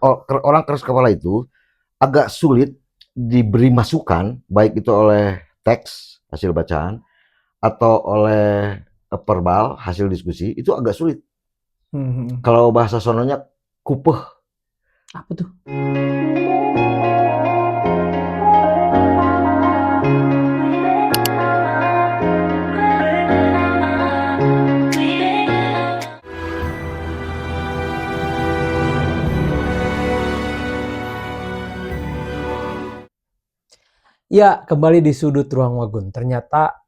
orang keras kepala itu agak sulit diberi masukan, baik itu oleh teks hasil bacaan atau oleh verbal hasil diskusi, itu agak sulit. Kalau bahasa sononya kupeh. Apa tuh? Ya, kembali di sudut ruang Wagun. Ternyata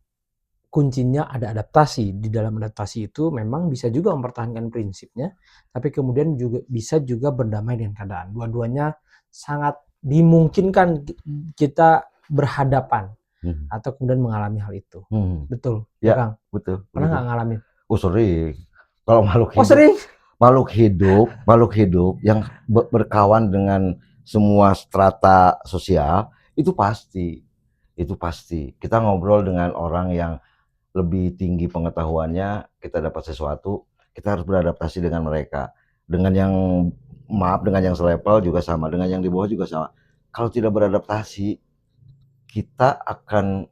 kuncinya ada adaptasi. Di dalam adaptasi itu memang bisa juga mempertahankan prinsipnya, tapi kemudian juga bisa juga berdamai dengan keadaan. Dua-duanya sangat dimungkinkan kita berhadapan atau kemudian mengalami hal itu. Betul, ya Kang? Betul. Pernah nggak ngalamin? Sering. Kalau makhluk hidup, sering? makhluk hidup yang berkawan dengan semua strata sosial, itu pasti. Kita ngobrol dengan orang yang lebih tinggi pengetahuannya, kita dapat sesuatu, kita harus beradaptasi dengan mereka. Dengan yang dengan yang selevel juga sama, dengan yang di bawah juga sama. Kalau tidak beradaptasi, kita akan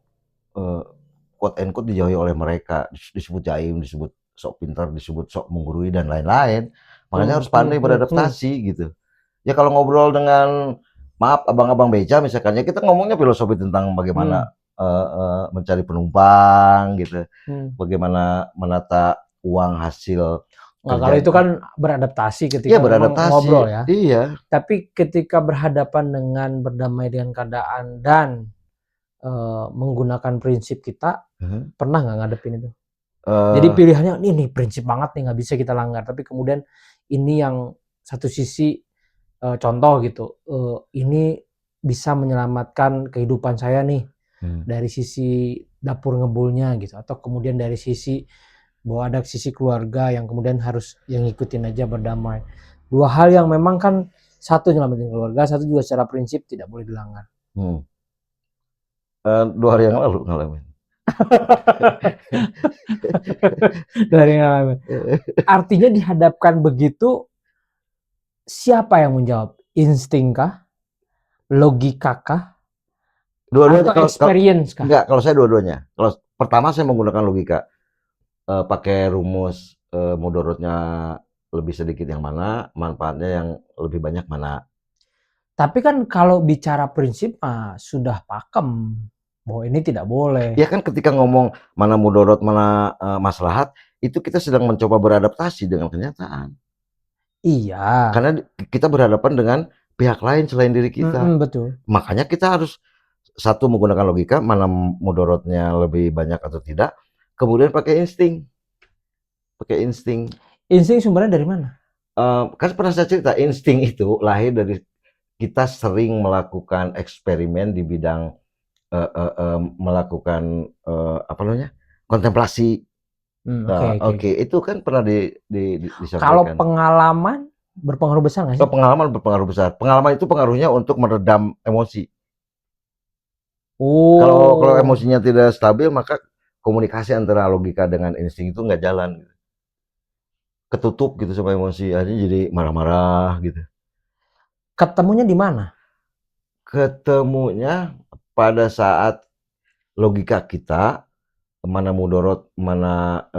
quote and quote dijauhi oleh mereka, disebut jaim, disebut sok pintar, disebut sok menggurui dan lain-lain. Makanya harus pandai beradaptasi gitu. Ya kalau ngobrol dengan maaf abang-abang beca misalkan, ya kita ngomongnya filosofi tentang bagaimana mencari penumpang gitu, bagaimana menata uang hasil Nah, kerja. kalau itu kan beradaptasi ketika Iya, beradaptasi, ngobrol ya. Iya. Tapi ketika berhadapan dengan berdamai dengan keadaan dan menggunakan prinsip kita, pernah nggak ngadepin itu? Jadi pilihannya ini prinsip banget nih, nggak bisa kita langgar. Tapi kemudian ini yang satu sisi contoh gitu, ini bisa menyelamatkan kehidupan saya nih dari sisi dapur ngebulnya gitu, atau kemudian dari sisi bahwa ada sisi keluarga yang kemudian harus yang ngikutin aja berdamai. Dua hal yang memang kan satu nyelamatin keluarga, satu juga secara prinsip tidak boleh dilanggar. 2 hari yang lalu ngalamin. Dari ngalamin. Artinya dihadapkan begitu, siapa yang menjawab? Insting kah? Logika kah? Dua-duanya. Atau experience kah? Enggak, kalau saya dua-duanya. Kalau pertama saya menggunakan logika, pakai rumus mudorotnya lebih sedikit yang mana, manfaatnya yang lebih banyak mana. Tapi kan kalau bicara prinsip sudah pakem bahwa ini tidak boleh. Ya kan ketika ngomong mana mudorot, mana maslahat, itu kita sedang mencoba beradaptasi dengan kenyataan. Iya. Karena kita berhadapan dengan pihak lain selain diri kita. Betul. Makanya kita harus satu menggunakan logika, mana mudorotnya lebih banyak atau tidak, kemudian pakai insting. Insting sumbernya dari mana? Kan pernah saya cerita, insting itu lahir dari kita sering melakukan eksperimen di bidang melakukan apa namanya, kontemplasi. Oke, itu kan pernah disampaikan. Kalau pengalaman berpengaruh besar nggak sih? Pengalaman berpengaruh besar. Pengalaman itu pengaruhnya untuk meredam emosi. Kalau emosinya tidak stabil, maka komunikasi antara logika dengan insting itu nggak jalan. Ketutup gitu sama emosi, akhirnya jadi marah-marah gitu. Ketemunya di mana? Ketemunya pada saat logika kita, mana mudorot, mana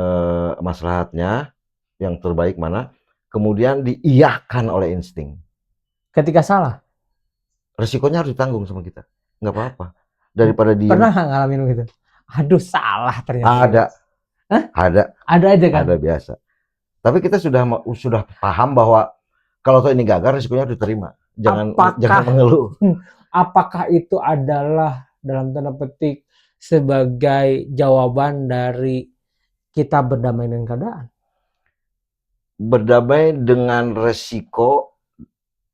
maslahatnya, yang terbaik mana, kemudian diiyahkan oleh insting. Ketika salah? Resikonya harus ditanggung sama kita, nggak apa-apa. Daripada diem. Pernah nggak ngalamin begitu? Aduh, salah ternyata. Ada aja kan? Ada biasa. Tapi kita sudah paham bahwa kalau ini gagal, risikonya harus diterima. Jangan mengeluh. Apakah itu adalah dalam tanda petik sebagai jawaban dari kita berdamai dengan keadaan? Berdamai dengan resiko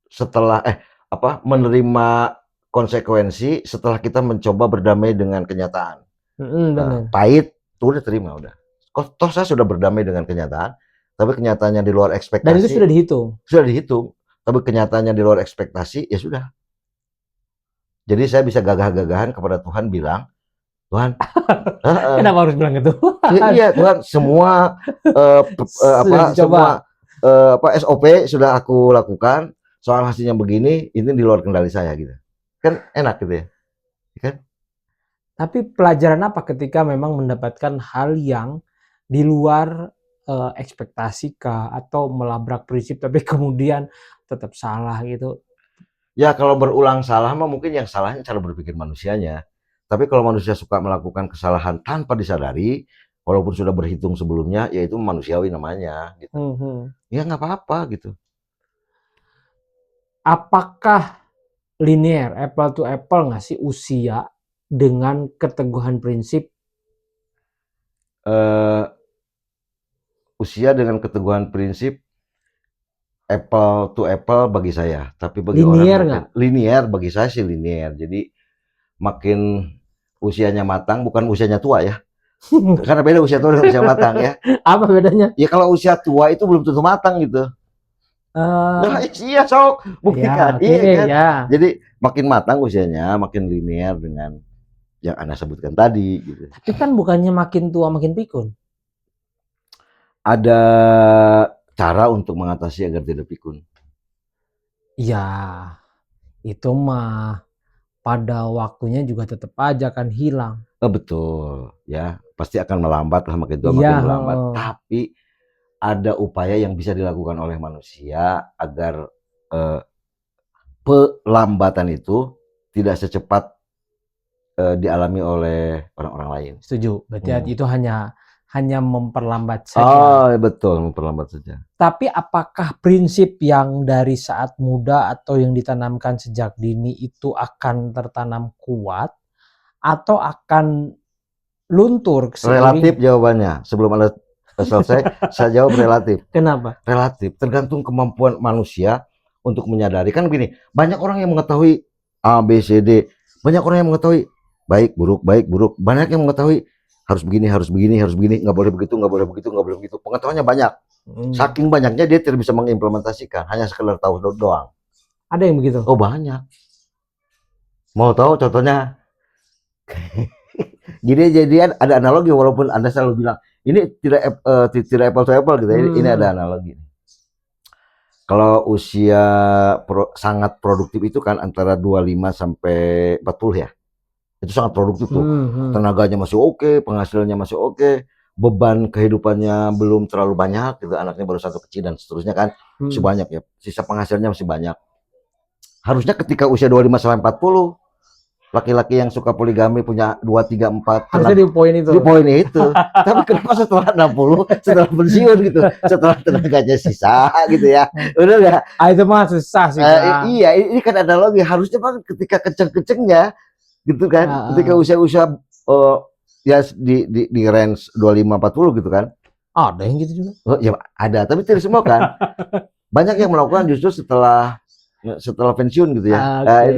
setelah menerima konsekuensi setelah kita mencoba berdamai dengan kenyataan. Pahit, itu udah terima udah. Toh saya sudah berdamai dengan kenyataan, tapi kenyataannya di luar ekspektasi. Dan itu sudah dihitung? Sudah dihitung, tapi kenyataannya di luar ekspektasi, ya sudah. Jadi saya bisa gagah-gagahan kepada Tuhan bilang, Tuhan, kenapa harus bilang gitu? Iya Tuhan, semua SOP sudah aku lakukan, soal hasilnya begini, ini di luar kendali saya gitu. Kan enak gitu ya. Kan? Tapi pelajaran apa ketika memang mendapatkan hal yang di luar ekspektasi kah atau melabrak prinsip tapi kemudian tetap salah gitu? Ya kalau berulang salah mah mungkin yang salahnya cara berpikir manusianya. Tapi kalau manusia suka melakukan kesalahan tanpa disadari, walaupun sudah berhitung sebelumnya, ya itu manusiawi namanya gitu. Ya nggak apa-apa gitu. Apakah linear, apple to apple nggak sih usia dengan keteguhan prinsip? Usia dengan keteguhan prinsip apple to apple bagi saya, tapi bagi orang Linear mungkin nggak? linear, bagi saya sih linear. Jadi makin usianya matang, bukan usianya tua ya. Karena beda usia tua dengan usia matang ya. Apa bedanya? Ya kalau usia tua itu belum tentu matang gitu. Nah, iya sok, Ya, buktikan. oke, Iya kan? ya. Jadi makin matang usianya, makin linear dengan yang Anda sebutkan tadi gitu. Tapi kan bukannya makin tua makin pikun. Ada cara untuk mengatasi agar tidak pikun. Ya, itu mah pada waktunya juga tetap aja kan hilang. Betul, ya. Pasti akan melambat lah, makin tua Iya, makin melambat. Tapi ada upaya yang bisa dilakukan oleh manusia agar pelambatan itu tidak secepat dialami oleh orang-orang lain. setuju. Berarti itu hanya memperlambat saja. Oh, betul, memperlambat saja. Tapi apakah prinsip yang dari saat muda atau yang ditanamkan sejak dini itu akan tertanam kuat atau akan luntur Relatif jawabannya. Sebelum Anda selesai, saya jawab relatif. Kenapa? Relatif, tergantung kemampuan manusia untuk menyadari. Kan begini, banyak orang yang mengetahui A, B, C, D. Banyak orang yang mengetahui baik, buruk, baik, buruk. Banyak yang mengetahui harus begini, harus begini, harus begini, nggak boleh begitu, nggak boleh begitu, nggak boleh begitu. Pengetahuannya banyak. Saking banyaknya dia tidak bisa mengimplementasikan, hanya sekedar tahu doang. Ada yang begitu? Oh banyak. Mau tahu contohnya? Jadi ada analogi, walaupun Anda selalu bilang ini tidak apple to apple gitu ya. Ini ada analogi. Kalau usia sangat produktif itu kan antara 25 sampai 40 ya. Itu sangat produktif tuh. Tenaganya masih oke, penghasilannya masih oke, beban kehidupannya belum terlalu banyak gitu, anaknya baru satu kecil dan seterusnya kan masih banyak ya. Sisa penghasilannya masih banyak. Harusnya ketika usia 25 sampai 40 laki-laki yang suka poligami punya 2, 3, 4 harusnya di poin itu. Di poin itu. Tapi kenapa setelah 60, setelah pensiun gitu, setelah tenaganya sisa gitu ya. Udah enggak? Itu mah susah sih. Iya, ini kan analogi. Harusnya kan ketika kenceng-kencengnya gitu kan, ketika usia-usia ya di range 25-40 gitu kan. Ada yang gitu juga. Oh, ya ada, tapi tidak semua kan. Banyak yang melakukan justru setelah pensiun gitu ya. Nah,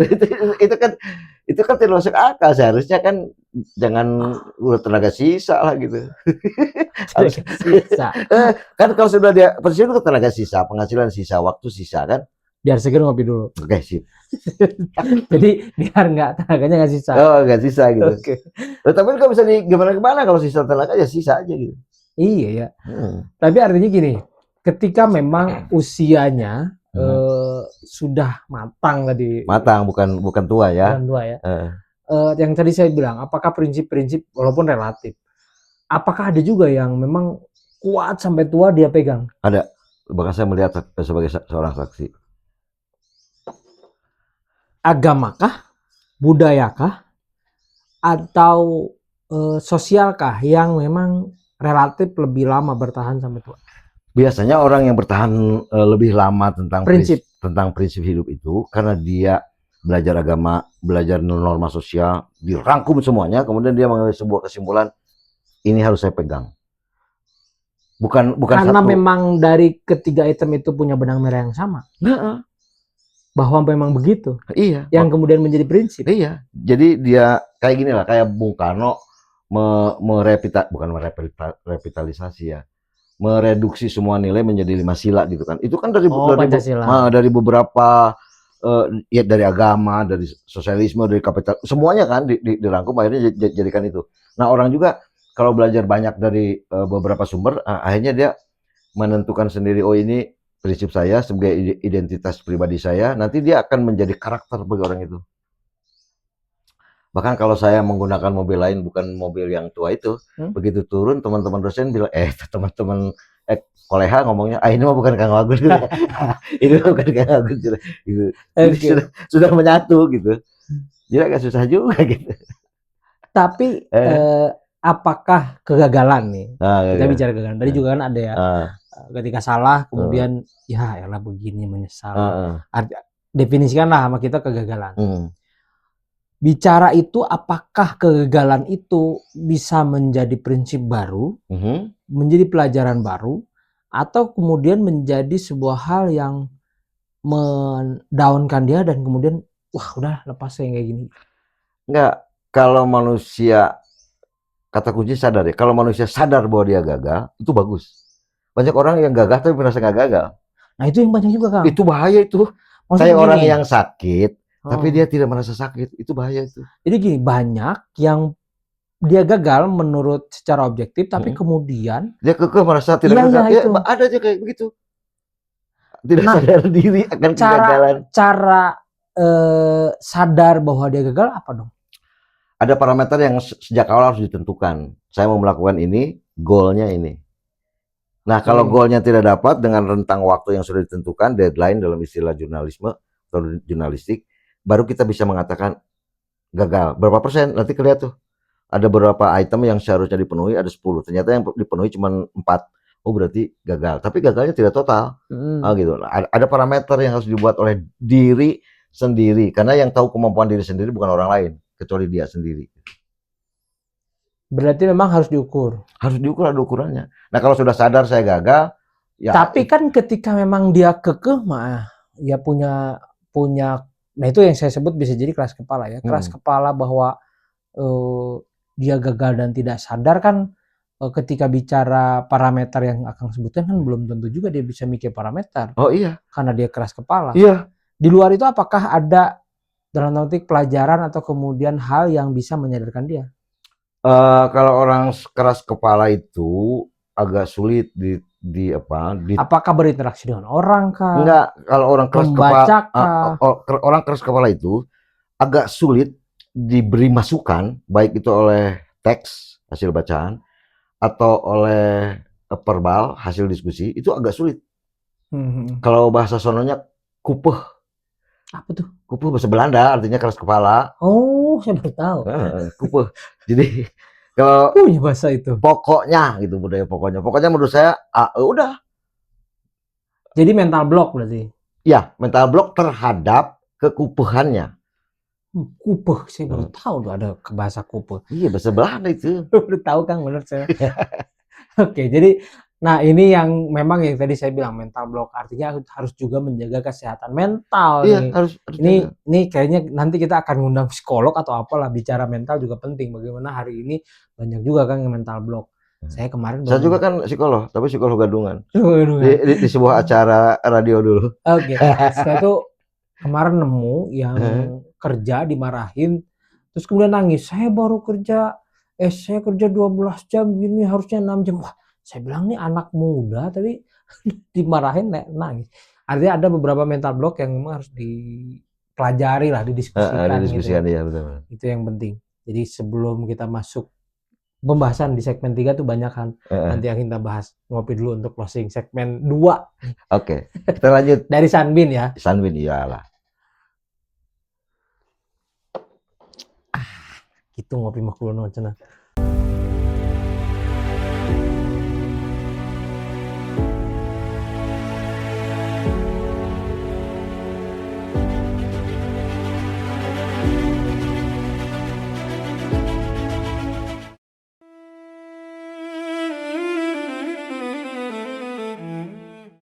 itu kan tidak masuk akal. Seharusnya kan jangan udah tenaga sisa lah gitu. Sisa. Kan kalau sudah dia pensiun itu tenaga sisa, penghasilan sisa, waktu sisa kan. Biar seger ngopi dulu. Oke, sip. Jadi biar tenaganya nggak sisa. Oh, nggak sisa gitu. Oke. Tapi nggak bisa gimana kalau sisa tenaga ya sisa aja gitu. Iya ya. Tapi artinya gini, ketika memang usianya sudah matang tadi. Matang, bukan tua ya. Bukan tua ya. Yang tadi saya bilang, apakah prinsip-prinsip walaupun relatif, apakah ada juga yang memang kuat sampai tua dia pegang? Ada. Bahkan saya melihat sebagai seorang saksi. Agamakah, budayakah, atau sosialkah yang memang relatif lebih lama bertahan sampai tua? Biasanya orang yang bertahan lebih lama tentang prinsip hidup itu karena dia belajar agama, belajar norma sosial, dirangkum semuanya, kemudian dia mengambil sebuah kesimpulan, ini harus saya pegang. Bukan karena satu. Memang dari ketiga item itu punya benang merah yang sama. Bahwa memang begitu. Iya. Yang kemudian menjadi prinsip. Iya. Jadi dia kayak gini lah, kayak Bung Karno merevitalisasi ya. Mereduksi semua nilai menjadi 5 sila gitu kan. Itu kan dari beberapa ya dari agama, dari sosialisme, dari kapital, semuanya kan dirangkum akhirnya jadikan itu. Nah, orang juga kalau belajar banyak dari beberapa sumber, akhirnya dia menentukan sendiri, oh ini prinsip saya sebagai identitas pribadi saya, nanti dia akan menjadi karakter bagi orang itu. Bahkan kalau saya menggunakan mobil lain bukan mobil yang tua itu, begitu turun teman-teman dosen bilang, teman-teman koleha ngomongnya, ini mah bukan Kang Wagun, ini mah bukan Kang Wagun, gitu. Jadi sudah menyatu gitu. Jadi agak susah juga gitu. Tapi apakah kegagalan nih? Kita bicara kegagalan. Tadi juga kan ada ya, ketika salah kemudian ya elah begini menyesal. Definisikanlah sama kita kegagalan. Bicara itu, apakah kegagalan itu bisa menjadi prinsip baru, menjadi pelajaran baru, atau kemudian menjadi sebuah hal yang mendaunkan dia dan kemudian wah udah lepas yang kayak gini? Enggak, kalau manusia, kata kunci sadar ya, kalau manusia sadar bahwa dia gagal, itu bagus. Banyak orang yang gagal tapi merasa nggak gagal. Nah itu yang banyak juga, Kang. Itu bahaya itu. Kayak orang yang sakit, tapi dia tidak merasa sakit, itu bahaya itu. Jadi gini, banyak yang dia gagal menurut secara objektif, tapi kemudian dia kekeh merasa tidak gagal. Ya, ada aja kayak begitu. Tidak sadar diri akan kegagalan. Cara sadar bahwa dia gagal apa dong? Ada parameter yang sejak awal harus ditentukan. Saya mau melakukan ini, goalnya ini. Nah, kalau goalnya tidak dapat dengan rentang waktu yang sudah ditentukan, deadline dalam istilah jurnalisme atau jurnalistik, baru kita bisa mengatakan gagal. Berapa persen? Nanti kelihatan tuh. Ada beberapa item yang seharusnya dipenuhi, ada 10. Ternyata yang dipenuhi cuma 4. Oh, berarti gagal. Tapi gagalnya tidak total. Gitu. Ada parameter yang harus dibuat oleh diri sendiri. Karena yang tahu kemampuan diri sendiri bukan orang lain, kecuali dia sendiri. Berarti memang harus diukur. Harus diukur, ada ukurannya. Nah, kalau sudah sadar saya gagal, ya. Tapi kan ketika memang dia kekeh mah, ya punya, nah itu yang saya sebut bisa jadi keras kepala ya. Keras kepala bahwa dia gagal dan tidak sadar kan, ketika bicara parameter yang akan sebutkan kan belum tentu juga dia bisa mikir parameter. Oh iya. Karena dia keras kepala. Iya. Di luar itu apakah ada dalam tanda petik pelajaran atau kemudian hal yang bisa menyadarkan dia? Kalau orang keras kepala itu agak sulit apakah berinteraksi dengan orang kah? Enggak, kalau orang keras kepala, orang keras kepala itu agak sulit diberi masukan, baik itu oleh teks hasil bacaan atau oleh verbal hasil diskusi, itu agak sulit. Kalau bahasa sononya kupeh. Apa tuh? Kupeh bahasa Belanda, artinya keras kepala. Oh, saya baru tahu. Kupeh. Jadi kalau bahasa itu. Pokoknya gitu, budaya pokoknya. Pokoknya menurut saya udah. Jadi mental block berarti. Ya, mental block terhadap kekupehannya. Kupeh, saya baru tahu tuh ada bahasa kupeh. Iya, bahasa Belanda itu. Baru tahu Kang, benar saya. Oke, jadi nah ini yang memang yang tadi saya bilang mental block, artinya harus juga menjaga kesehatan mental. Iya, nih. harus ini kayaknya nanti kita akan ngundang psikolog atau apalah, bicara mental juga penting. Bagaimana hari ini banyak juga kan yang mental block. Saya kemarin saya juga kan psikolog, tapi psikolog gadungan. Di sebuah acara radio dulu. Oke. Saya tuh kemarin nemu yang kerja dimarahin terus kemudian nangis. Saya baru kerja saya kerja 12 jam gini, harusnya 6 jam. Wah, saya bilang nih anak muda tapi dimarahin nangis. Artinya ada beberapa mental block yang memang harus dipelajari lah, didiskusikan. Didiskusikan, ya betul. Itu yang penting. Jadi sebelum kita masuk pembahasan di segmen 3 tuh banyak kan. Nanti yang kita bahas. Ngopi dulu untuk closing segmen 2. Oke, kita lanjut. Dari Sunbeam ya. Sunbeam, iyalah. Gitu ngopi mah kulo cenah.